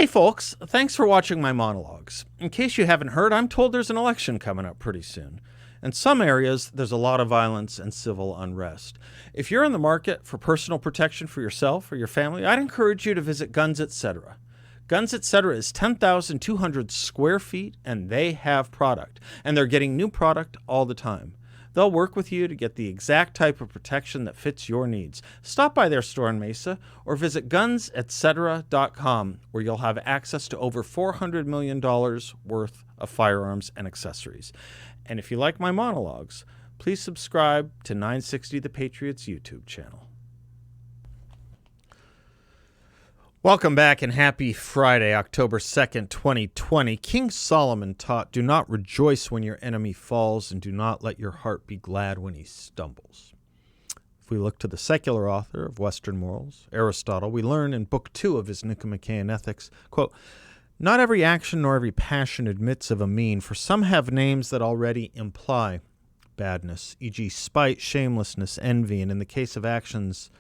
Hey folks, thanks for watching my monologues. In case you haven't heard, I'm told there's an election coming up pretty soon. In some areas, there's a lot of violence and civil unrest. If you're in the market for personal protection for yourself or your family, I'd encourage you to visit Guns Etc. Guns Etc. is 10,200 square feet, and they have product. And they're getting new product all the time. They'll work with you to get the exact type of protection that fits your needs. Stop by their store in Mesa or visit gunsetcetera.com, where you'll have access to over $400 million worth of firearms and accessories. And if you like my monologues, please subscribe to 960 The Patriots YouTube channel. Welcome back and happy Friday, October 2nd, 2020. King Solomon taught, "Do not rejoice when your enemy falls, and do not let your heart be glad when he stumbles." If we look to the secular author of Western morals, Aristotle, we learn in Book 2 of his Nicomachean Ethics, quote, "Not every action nor every passion admits of a mean, for some have names that already imply badness, e.g. spite, shamelessness, envy, and in the case of actions,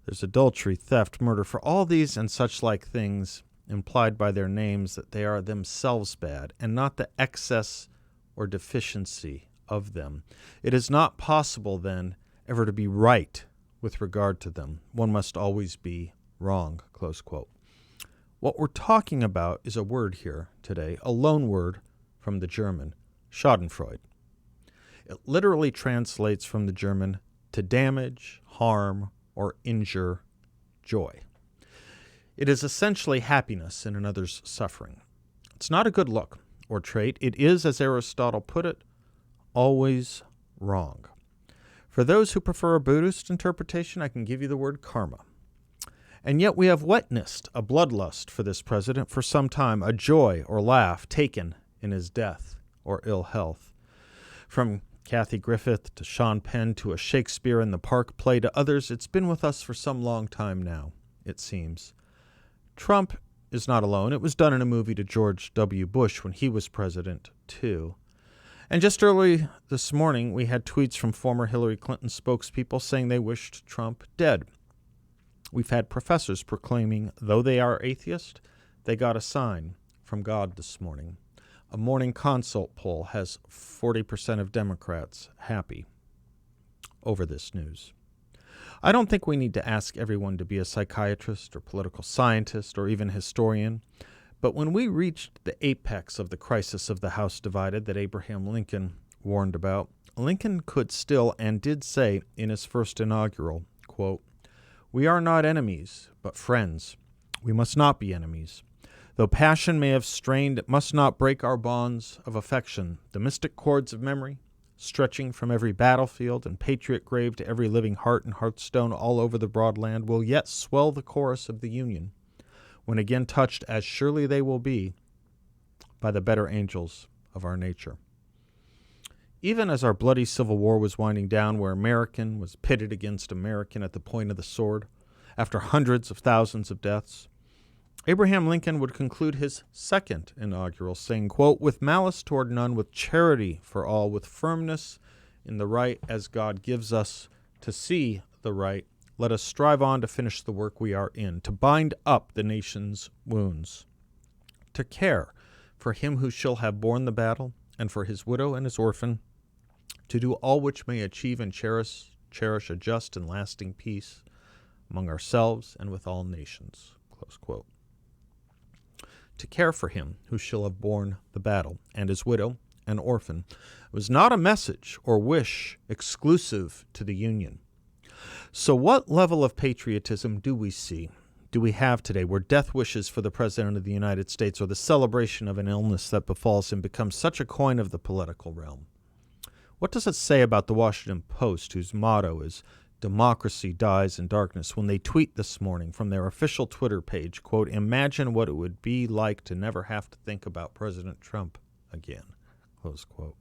there's adultery, theft, murder. For all these and such like things implied by their names that they are themselves bad, and not the excess or deficiency of them. It is not possible, then, ever to be right with regard to them. One must always be wrong," close quote. What we're talking about is a word here today, a loan word from the German, Schadenfreude. It literally translates from the German to damage, harm, or injure joy. It is essentially happiness in another's suffering. It's not a good look or trait. It is, as Aristotle put it, always wrong. For those who prefer a Buddhist interpretation, I can give you the word karma. And yet we have witnessed a bloodlust for this president for some time, a joy or laugh taken in his death or ill health. From Kathy Griffith to Sean Penn to a Shakespeare in the Park play to others, it's been with us for some long time now, it seems. Trump is not alone. It was done in a movie to George W. Bush when he was president, too. And just early this morning, we had tweets from former Hillary Clinton spokespeople saying they wished Trump dead. We've had professors proclaiming, though they are atheist, they got a sign from God this morning. A Morning Consult poll has 40% of Democrats happy over this news. I don't think we need to ask everyone to be a psychiatrist or political scientist or even historian, but when we reached the apex of the crisis of the House divided that Abraham Lincoln warned about, Lincoln could still and did say in his first inaugural, quote, "We are not enemies, but friends. We must not be enemies. Though passion may have strained, it must not break our bonds of affection. The mystic cords of memory, stretching from every battlefield and patriot grave to every living heart and hearthstone all over the broad land, will yet swell the chorus of the Union, when again touched, as surely they will be, by the better angels of our nature." Even as our bloody Civil War was winding down, where American was pitted against American at the point of the sword, after hundreds of thousands of deaths, Abraham Lincoln would conclude his second inaugural saying, quote, "With malice toward none, with charity for all, with firmness in the right as God gives us to see the right, let us strive on to finish the work we are in, to bind up the nation's wounds, to care for him who shall have borne the battle, and for his widow and his orphan, to do all which may achieve and cherish a just and lasting peace among ourselves and with all nations," close quote. To care for him who shall have borne the battle, and his widow and orphan, was not a message or wish exclusive to the Union. So what level of patriotism do we see, do we have today, where death wishes for the President of the United States or the celebration of an illness that befalls him becomes such a coin of the political realm? What does it say about the Washington Post, whose motto is "Democracy dies in darkness," when they tweet this morning from their official Twitter page, quote, "Imagine what it would be like to never have to think about President Trump again," close quote.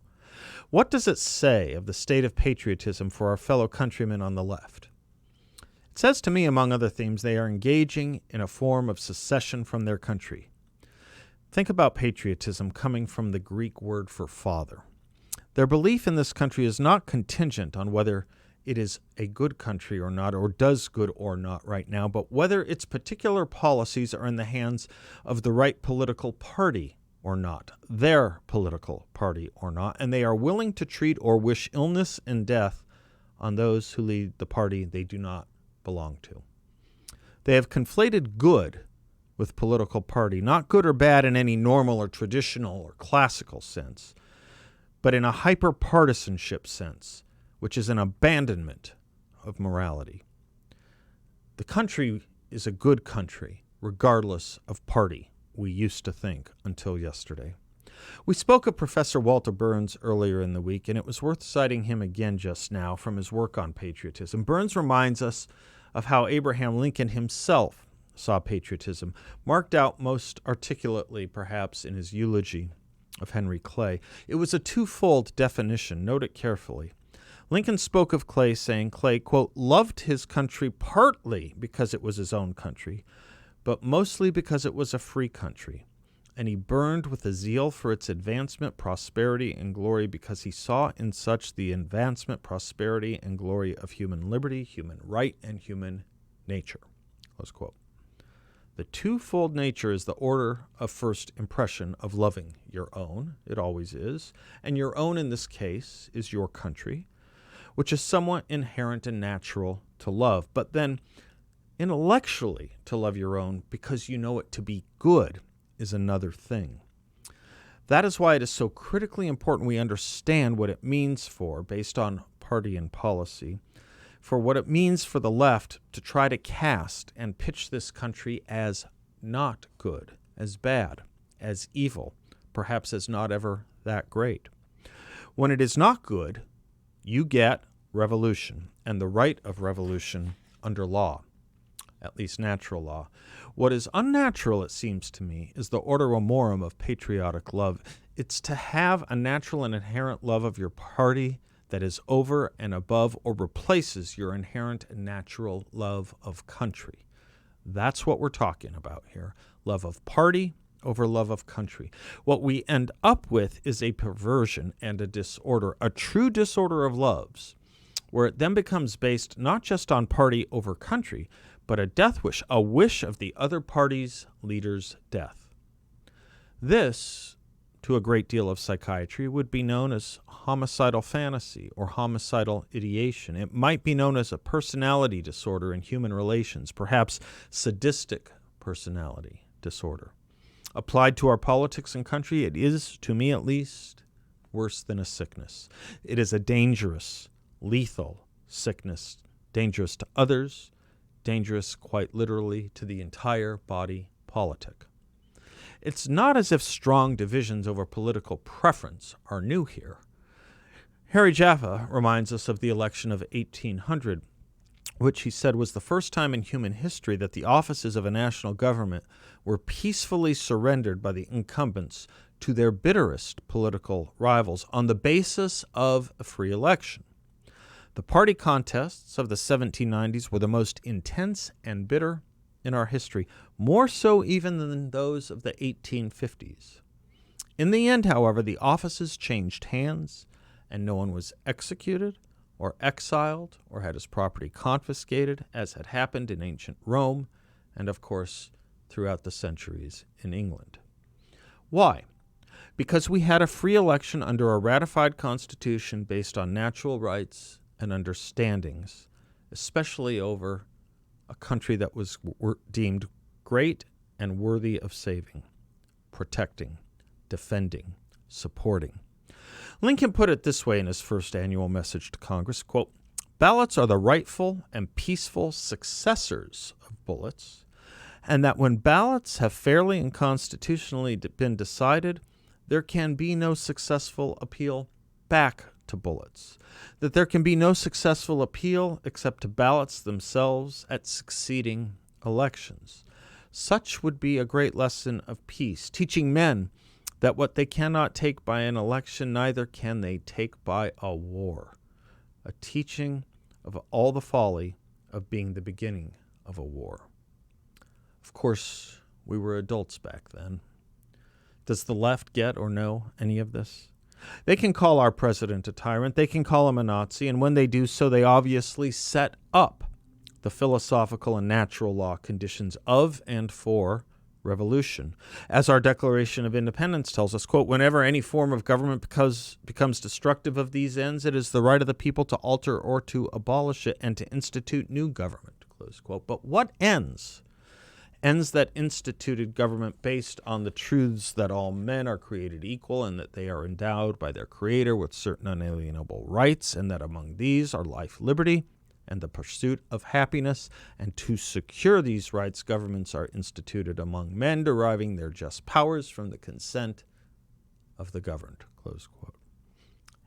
What does it say of the state of patriotism for our fellow countrymen on the left? It says to me, among other themes, they are engaging in a form of secession from their country. Think about patriotism coming from the Greek word for father. Their belief in this country is not contingent on whether it is a good country or not, or does good or not right now, but whether its particular policies are in the hands of the right political party or not, their political party or not, and they are willing to treat or wish illness and death on those who lead the party they do not belong to. They have conflated good with political party, not good or bad in any normal or traditional or classical sense, but in a hyper-partisanship sense, which is an abandonment of morality. The country is a good country, regardless of party, we used to think until yesterday. We spoke of Professor Walter Burns earlier in the week, and it was worth citing him again just now from his work on patriotism. Burns reminds us of how Abraham Lincoln himself saw patriotism, marked out most articulately, perhaps, in his eulogy of Henry Clay. It was a twofold definition. Note it carefully. Lincoln spoke of Clay, saying Clay, quote, loved his country partly because it was his own country, but mostly because it was a free country. And he burned with a zeal for its advancement, prosperity, and glory because he saw in such the advancement, prosperity, and glory of human liberty, human right, and human nature. Close quote. The twofold nature is the order of first impression of loving your own. It always is. And your own in this case is your country, which is somewhat inherent and natural to love, but then intellectually to love your own because you know it to be good is another thing. That is why it is so critically important we understand what it means based on party and policy, for what it means for the left to try to cast and pitch this country as not good, as bad, as evil, perhaps as not ever that great. When it is not good, you get revolution and the right of revolution under law, at least natural law. What is unnatural, it seems to me, is the order morum of patriotic love. It's to have a natural and inherent love of your party that is over and above or replaces your inherent and natural love of country. That's what we're talking about here. Love of party over love of country. What we end up with is a perversion and a disorder, a true disorder of loves, where it then becomes based not just on party over country, but a death wish, a wish of the other party's leader's death. This, to a great deal of psychiatry, would be known as homicidal fantasy or homicidal ideation. It might be known as a personality disorder in human relations, perhaps sadistic personality disorder. Applied to our politics and country, it is, to me at least, worse than a sickness. It is a dangerous, lethal sickness, dangerous to others, dangerous quite literally to the entire body politic. It's not as if strong divisions over political preference are new here. Harry Jaffa reminds us of the election of 1800, which he said was the first time in human history that the offices of a national government were peacefully surrendered by the incumbents to their bitterest political rivals on the basis of a free election. The party contests of the 1790s were the most intense and bitter in our history, more so even than those of the 1850s. In the end, however, the offices changed hands, and no one was executed or exiled or had his property confiscated, as had happened in ancient Rome and, of course, throughout the centuries in England. Why? Because we had a free election under a ratified constitution based on natural rights and understandings, especially over a country that was deemed great and worthy of saving, protecting, defending, supporting. Lincoln put it this way in his first annual message to Congress, quote, ballots are the rightful and peaceful successors of bullets, and that when ballots have fairly and constitutionally been decided, there can be no successful appeal back to bullets, that there can be no successful appeal except to ballots themselves at succeeding elections. Such would be a great lesson of peace, teaching men that what they cannot take by an election, neither can they take by a war, a teaching of all the folly of being the beginning of a war. Of course, we were adults back then. Does the left get or know any of this? They can call our president a tyrant. They can call him a Nazi. And when they do so, they obviously set up the philosophical and natural law conditions of and for revolution. As our Declaration of Independence tells us, quote, whenever any form of government becomes destructive of these ends, it is the right of the people to alter or to abolish it and to institute new government, close quote. But what ends? Ends that instituted government based on the truths that all men are created equal and that they are endowed by their Creator with certain unalienable rights, and that among these are life, liberty, and the pursuit of happiness, and to secure these rights, governments are instituted among men, deriving their just powers from the consent of the governed, close quote.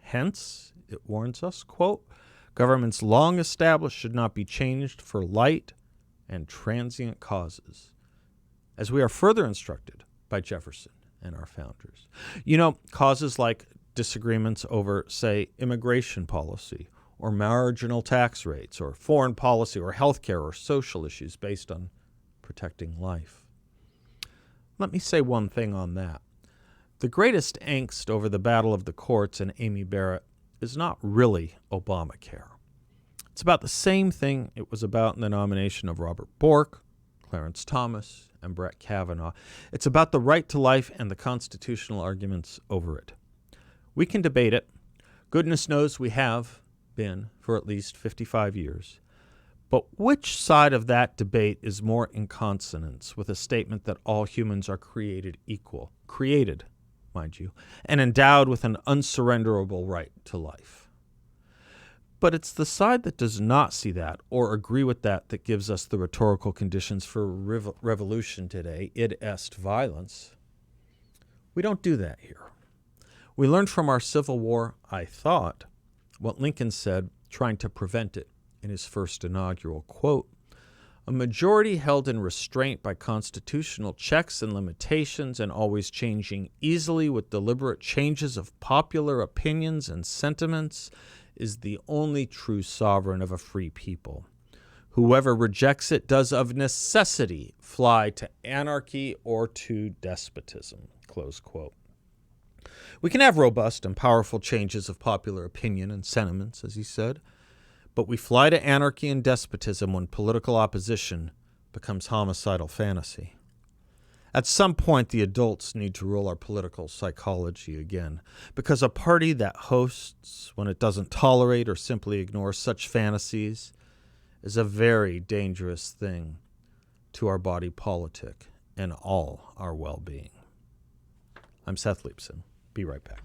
Hence, it warns us, quote, governments long established should not be changed for light and transient causes, as we are further instructed by Jefferson and our founders. Causes like disagreements over, say, immigration policy, or marginal tax rates, or foreign policy, or healthcare, or social issues based on protecting life. Let me say one thing on that. The greatest angst over the battle of the courts and Amy Barrett is not really Obamacare. It's about the same thing it was about in the nomination of Robert Bork, Clarence Thomas, and Brett Kavanaugh. It's about the right to life and the constitutional arguments over it. We can debate it. Goodness knows we have been for at least 55 years. But which side of that debate is more in consonance with a statement that all humans are created equal, created, mind you, and endowed with an unsurrenderable right to life? But it's the side that does not see that or agree with that that gives us the rhetorical conditions for revolution today, id est violence. We don't do that here. We learned from our Civil War, I thought, what Lincoln said, trying to prevent it in his first inaugural, quote, a majority held in restraint by constitutional checks and limitations and always changing easily with deliberate changes of popular opinions and sentiments is the only true sovereign of a free people. Whoever rejects it does of necessity fly to anarchy or to despotism, close quote. We can have robust and powerful changes of popular opinion and sentiments, as he said, but we fly to anarchy and despotism when political opposition becomes homicidal fantasy. At some point, the adults need to rule our political psychology again, because a party that hosts when it doesn't tolerate or simply ignores such fantasies is a very dangerous thing to our body politic and all our well-being. I'm Seth Leibson. Be right back.